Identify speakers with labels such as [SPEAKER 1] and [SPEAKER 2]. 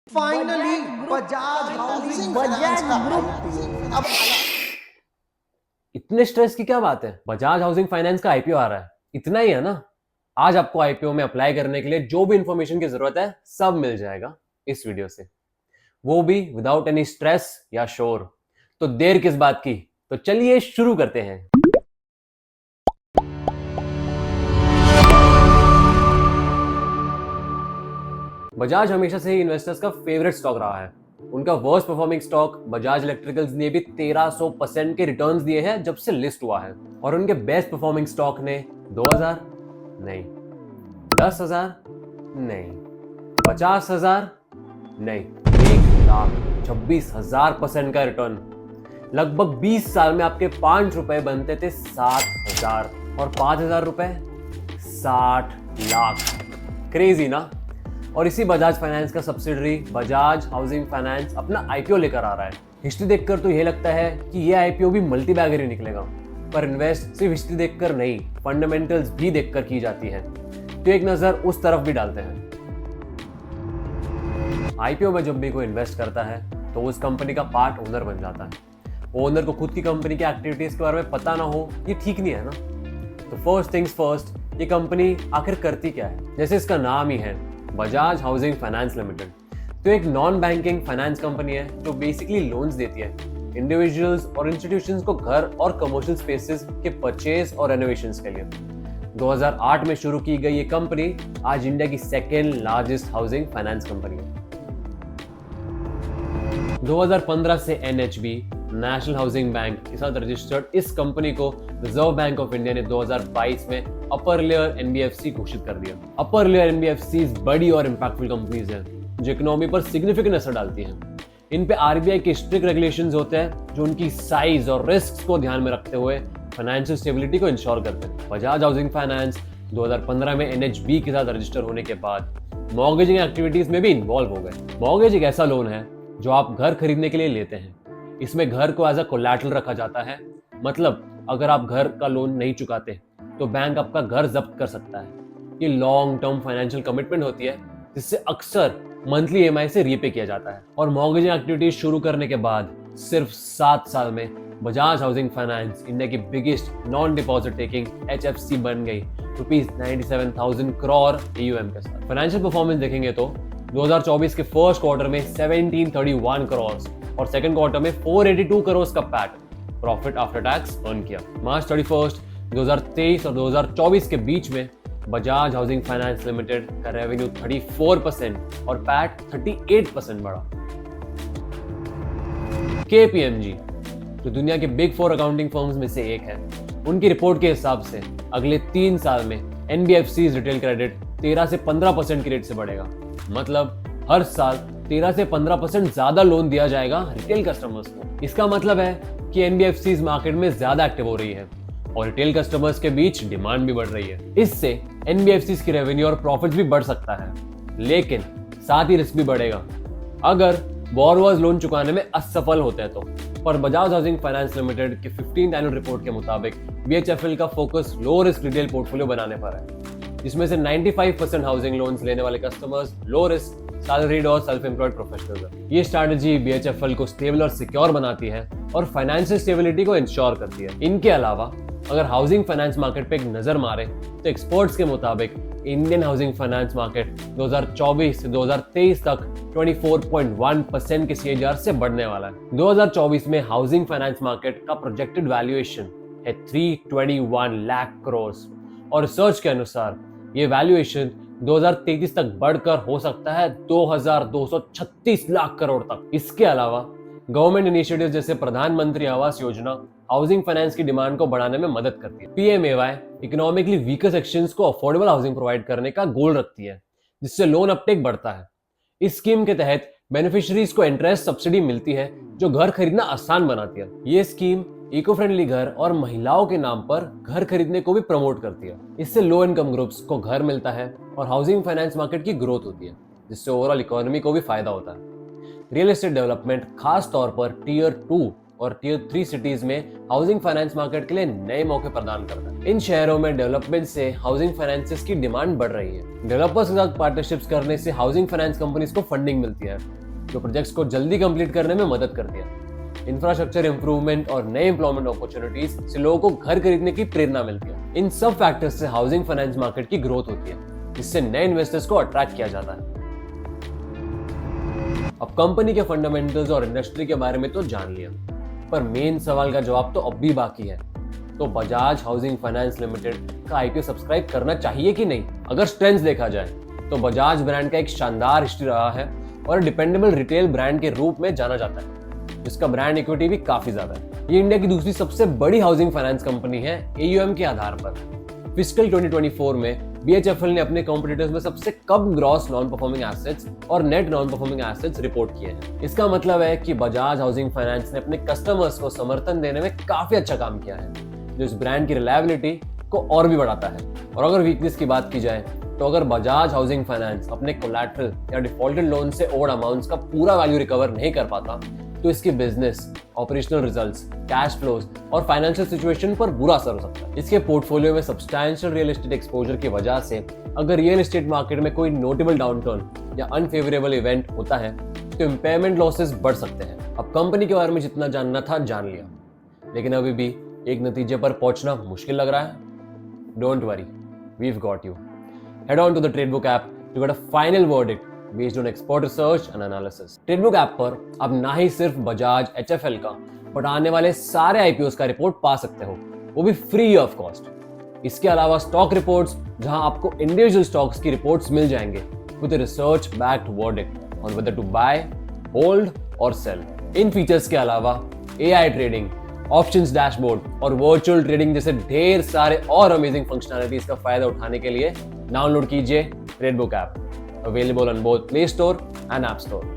[SPEAKER 1] Finally Bajaj housing finance का IPO अब
[SPEAKER 2] इतने स्ट्रेस की क्या बात है। बजाज हाउसिंग फाइनेंस का आईपीओ आ रहा है, इतना ही है ना। आज आपको आईपीओ में अप्लाई करने के लिए जो भी इंफॉर्मेशन की जरूरत है सब मिल जाएगा इस वीडियो से, वो भी विदाउट एनी स्ट्रेस या शोर। तो देर किस बात की, तो चलिए शुरू करते हैं। बजाज हमेशा से ही इन्वेस्टर्स का फेवरेट स्टॉक रहा है। उनका worst performing stock Bajaj electricals ने भी 1300% के रिटर्न्स दिए हैं जब से लिस्ट हुआ है। और उनके बेस्ट परफॉर्मिंग स्टॉक ने 2000 नहीं, 10,000 नहीं, 50,000 नहीं, 1,26,000% का रिटर्न। लगभग 20 साल में आपके 5 रुपए बनते थे 7,000 और 5,000 रुपए 60 लाख। क्रेजी ना। और इसी बजाज फाइनेंस का सब्सिडरी बजाज हाउसिंग फाइनेंस अपना आईपीओ लेकर आ रहा है। हिस्ट्री देखकर तो यह लगता है कि यह आईपीओ भी मल्टी बैगर ही निकलेगा, पर इन्वेस्ट सिर्फ हिस्ट्री देखकर नहीं, फंडामेंटल्स भी देखकर की जाती है। तो एक नजर उस तरफ भी डालते हैं। आईपीओ में जब भी कोई इन्वेस्ट करता है तो उस कंपनी का पार्ट ओनर बन जाता है। ओनर को खुद की कंपनी के एक्टिविटीज के बारे में पता ना हो, ये ठीक नहीं है ना। तो फर्स्ट थिंग्स फर्स्ट, ये कंपनी आखिर करती क्या है। जैसे इसका नाम ही है, बजाज हाउसिंग फाइनेंस लिमिटेड, तो एक नॉन बैंकिंग फाइनेंस कंपनी है जो बेसिकली लोन्स देती है इंडिविजुअल्स और इंस्टीट्यूशंस को घर और कमर्शियल स्पेसेस के परचेज और रेनोवेशंस के लिए। 2008 में शुरू की गई ये कंपनी आज इंडिया की second largest housing finance company है। 2015 से एनएचबी नेशनल हाउसिंग बैंक के साथ रजिस्टर्ड इस कंपनी को रिजर्व बैंक ऑफ इंडिया ने 2022 में अपर लेयर एनबीएफसी घोषित कर दिया। अपर लेयर एनबीएफसी बड़ी और इंपैक्टफुल कंपनीज हैं जो इकोनॉमी पर सिग्निफिकेंट असर डालती हैं। इन पे आरबीआई के स्ट्रिक्ट रेगुलेशंस होते हैं जो उनकी साइज और रिस्क को ध्यान में रखते हुए फाइनेंशियल स्टेबिलिटी को इंश्योर करते हैं। बजाज हाउसिंग फाइनेंस 2015 में एनएचबी के साथ रजिस्टर होने के बाद मॉर्गेजिंग एक्टिविटीज में भी इन्वॉल्व हो गए। मॉर्गेज एक ऐसा लोन है जो आप घर खरीदने के लिए लेते हैं। इसमें घर को एज अ कोलैटरल रखा जाता है, मतलब अगर आप घर का लोन नहीं चुकाते तो बैंक आपका घर जब्त कर सकता है। ये लॉन्ग टर्म फाइनेंशियल कमिटमेंट होती है जिससे अक्सर मंथली ईएमआई से रीपे किया जाता है। और मॉर्गेजिंग एक्टिविटीज शुरू करने के बाद सिर्फ 7 साल में बजाज हाउसिंग फाइनेंस इंडिया की biggest non deposit taking HFC बन गई ₹97,000 करोड़ एयूएम के साथ। फाइनेंशियल परफॉर्मेंस देखेंगे तो 2024 के फर्स्ट क्वार्टर में 1731 करोड़ और सेकंड क्वार्टर में 482 करोड़ का प्रॉफिट आफ्टर टैक्स अर्न किया। मार्च 31 2023 और 2024 के बीच में बजाज हाउसिंग फाइनेंस लिमिटेड का रेवेन्यू 34% और पैट 38% बढ़ा। केपीएमजी जो दुनिया के बिग 4 अकाउंटिंग फर्म्स में से एक है, उनकी रिपोर्ट के हिसाब से अगले 3 साल में एनबीएफसीज रिटेल क्रेडिट 13 से 15% की रेट से बढ़ेगा। मतलब हर साल 13 से 15% ज्यादा लोन दिया जाएगा रिटेल कस्टमर्स को। इसका मतलब है कि एनबीएफसीज मार्केट में ज्यादा एक्टिव हो रही है और रिटेल कस्टमर्स के बीच डिमांड भी बढ़ रही है। इससे एनबीएफसीज की रेवेन्यू और प्रॉफिट भी बढ़ सकता है, लेकिन साथ ही रिस्क भी बढ़ेगा अगर बोरोवर्स लोन चुकाने में असफल होते हैं तो। पर बजाज हाउसिंग फाइनेंस लिमिटेड की 15th एनुअल रिपोर्ट के मुताबिक बीएचएफएल का focus low risk retail portfolio बनाने पर है, जिसमें से 95% हाउसिंग लोन्स लेने वाले कस्टमर्स लो रिस्क, सैलरीड और सेल्फ एम्प्लॉयड प्रोफेशनल्स हैं। ये स्ट्रैटेजी बीएचएफएल को स्टेबल और सिक्योर बनाती है और फाइनेंशियल स्टेबिलिटी को इंश्योर करती है। इनके अलावा अगर हाउसिंग फाइनेंस मार्केट पे एक नजर मारे तो एक्सपर्ट्स के मुताबिक इंडियन हाउसिंग फाइनेंस मार्केट 2024 से 2023 तक 24.1% के सीएजीआर से बढ़ने वाला है। 2024 में हाउसिंग फाइनेंस मार्केट का प्रोजेक्टेड वैल्यूएशन है 321 लाख करोड़ और रिसर्च के अनुसार ये वैल्यूएशन 2033 तक बढ़कर हो सकता है 2,236 लाख करोड़ तक। इसके अलावा गवर्नमेंट इनिशिएटिव जैसे प्रधानमंत्री आवास योजना हाउसिंग फाइनेंस की डिमांड को बढ़ाने में मदद करती है। पीएमएवाई इकोनॉमिकली वीकर सेक्शंस को अफोर्डेबल हाउसिंग प्रोवाइड करने का गोल रखती है, जिससे लोन अपटेक बढ़ता है। इस स्कीम के तहत बेनिफिशियरीज को इंटरेस्ट सब्सिडी मिलती है जो घर खरीदना आसान बनाती है। ये स्कीम इको फ्रेंडली घर और महिलाओं के नाम पर घर खरीदने को भी प्रमोट करती है। इससे लो इनकम ग्रुप्स को घर मिलता है और हाउसिंग फाइनेंस मार्केट की ग्रोथ होती है, जिससे ओवरऑल इकोनॉमी को भी फायदा होता है। रियल एस्टेट डेवलपमेंट खास तौर पर टीयर 2 और टियर 3 सिटीज में हाउसिंग फाइनेंस मार्केट के लिए नए मौके प्रदान करता है। इन शहरों में डेवलपमेंट से हाउसिंग फाइनेंसेस की डिमांड बढ़ रही है। डेवलपर्स के साथ पार्टनरशिप्स करने से हाउसिंग फाइनेंस कंपनीज को फंडिंग मिलती है, जो प्रोजेक्ट्स को जल्दी कंप्लीट करने में मदद करती है। इंफ्रास्ट्रक्चर इंप्रूवमेंट और नए एम्प्लॉयमेंट अपॉर्चुनिटीज से लोगों को घर खरीदने की प्रेरणा मिलती है। इन सब फैक्टर्स से हाउसिंग फाइनेंस मार्केट की ग्रोथ होती है, जिससे नए इन्वेस्टर्स को अट्रैक्ट किया जाता है। अब कंपनी के फंडामेंटल्स और इंडस्ट्री के बारे में तो जान लिया, पर मेन सवाल का जवाब तो अब भी बाकी है। तो बजाज हाउसिंग फाइनेंस लिमिटेड का आईपीओ सब्सक्राइब करना चाहिए कि नहीं? अगर स्ट्रेंथ्स देखा जाए तो बजाज ब्रांड का एक शानदार हिस्ट्री रहा है और डिपेंडेबल रिटेल ब्रांड के रूप में जाना जाता है, जिसका ब्रांड इक्विटी भी काफी ज्यादा है। ये इंडिया की दूसरी सबसे बड़ी हाउसिंग फाइनेंस कंपनी है एयूएम के आधार पर। फिस्कल 2024 में बीएचएफएल ने अपने कॉम्पिटिटर्स में सबसे कम ग्रॉस नॉन परफॉर्मिंग एसेट्स और net non performing assets report किए हैं। इसका मतलब है कि बजाज हाउसिंग फाइनेंस ने अपने कस्टमर्स को समर्थन देने में काफी अच्छा काम किया है, जो इस ब्रांड की रिलायबिलिटी को और भी बढ़ाता है। और अगर वीकनेस की बात की जाए तो अगर बजाज हाउसिंग फाइनेंस अपने कोलैटरल या डिफॉल्टेड लोन से ओड अमाउंट्स का पूरा वैल्यू रिकवर नहीं कर पाता तो इसकी business, operational results, cash flows और फाइनेंशियल सिचुएशन पर बुरा असर हो सकता है। इसके पोर्टफोलियो में सब्सटैंशियल रियल एस्टेट एक्सपोजर की वजह से अगर रियल एस्टेट मार्केट में कोई नोटेबल डाउनटर्न या अनफेवरेबल इवेंट होता है तो इम्पेयरमेंट लॉसेस बढ़ सकते हैं। अब कंपनी के बारे में जितना जानना था जान लिया, लेकिन अभी भी एक नतीजे पर पहुंचना मुश्किल लग रहा है। Don't worry, we've got you. Head on to the Tradebook app to get a final verdict based on expert research and analysis। Tradebook app पर आप ना ही सिर्फ बजाज एचएफएल का बट आने वाले सारे आईपीओ का रिपोर्ट पा सकते हो, वो भी फ्री ऑफ कॉस्ट। इसके अलावा स्टॉक रिपोर्ट्स, जहां आपको इंडिविजुअल स्टॉक्स की रिपोर्ट्स मिल जाएंगे with research backed verdict on whether to buy, hold और सेल। इन फीचर्स के अलावा एआई ट्रेडिंग, ऑप्शंस डैशबोर्ड और वर्चुअल ट्रेडिंग जैसे ढेर सारे और अमेजिंग फंक्शनैलिटीज का फायदा उठाने के लिए डाउनलोड कीजिए ट्रेडबुक app, available on both Play Store and App Store।